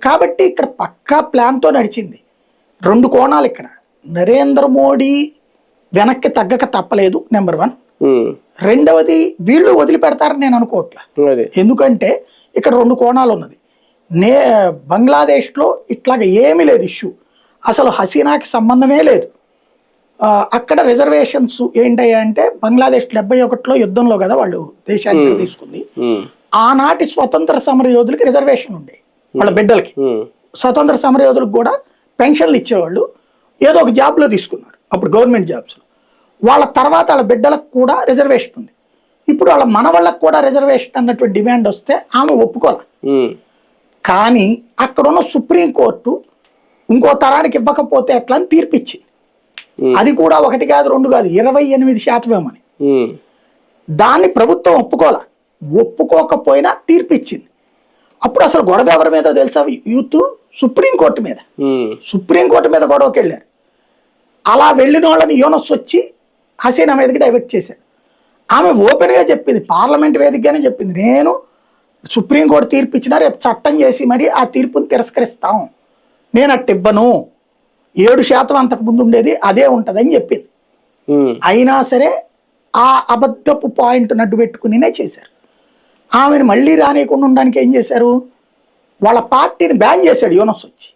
కాబట్టి ఇక్కడ పక్కా ప్లాన్తో నడిచింది. 2 కోణాలు ఇక్కడ. నరేంద్ర మోడీ వెనక్కి తగ్గక తప్పలేదు, నెంబర్ 1. రెండవది, వీళ్ళు వదిలిపెడతారని నేను అనుకోవట్లా. ఎందుకంటే ఇక్కడ 2 కోణాలు ఉన్నది. బంగ్లాదేశ్లో ఇట్లాగ ఏమీ లేదు ఇష్యూ, అసలు హసీనాకి సంబంధమే లేదు. అక్కడ రిజర్వేషన్స్ ఏంటయ్యా అంటే, బంగ్లాదేశ్ 71లో యుద్ధంలో కదా వాళ్ళు దేశాన్ని తీసుకుంది. ఆనాటి స్వతంత్ర సమర యోధులకి రిజర్వేషన్ ఉండే, వాళ్ళ బిడ్డలకి. స్వతంత్ర సమర యోధులకు కూడా పెన్షన్లు ఇచ్చేవాళ్ళు, ఏదో ఒక జాబ్లో తీసుకున్నారు అప్పుడు గవర్నమెంట్ జాబ్స్లో. వాళ్ళ తర్వాత వాళ్ళ బిడ్డలకు కూడా రిజర్వేషన్ ఉంది. ఇప్పుడు వాళ్ళ మనవాళ్ళకు కూడా రిజర్వేషన్ అన్నటువంటి డిమాండ్ వస్తే ఆమె ఒప్పుకోవాలి. కానీ అక్కడున్న సుప్రీంకోర్టు ఇంకో తరానికి ఇవ్వకపోతే ఎట్లా అని తీర్పిచ్చింది. అది కూడా 1 కాదు 2 కాదు 28% ఏమని. దాన్ని ప్రభుత్వం ఒప్పుకోకపోయినా తీర్పిచ్చింది. అప్పుడు అసలు గొడవ ఎవరి మీద తెలుసా? యూత్ సుప్రీంకోర్టు మీద. సుప్రీంకోర్టు మీద గొడవకి వెళ్ళారు. అలా వెళ్ళిన వాళ్ళని యూనస్ వచ్చి హసీనా మీదకి డైవర్ట్ చేశాడు. ఆమె ఓపెన్గా చెప్పింది, పార్లమెంట్ వేదికగానే చెప్పింది, నేను సుప్రీంకోర్టు తీర్పు ఇచ్చినా రేపు చట్టం చేసి మరి ఆ తీర్పుని తిరస్కరిస్తాం, నేను అట్టు ఇవ్వను, 7% అంతకు ముందు ఉండేది అదే ఉంటుందని చెప్పింది. అయినా సరే ఆ అబద్ధపు పాయింట్ నడ్డు పెట్టుకునినే చేశారు. ఆమెను మళ్ళీ రానియకుండా ఉండడానికి ఏం చేశారు, వాళ్ళ పార్టీని బ్యాన్ చేశాడు యూనస్ వచ్చి.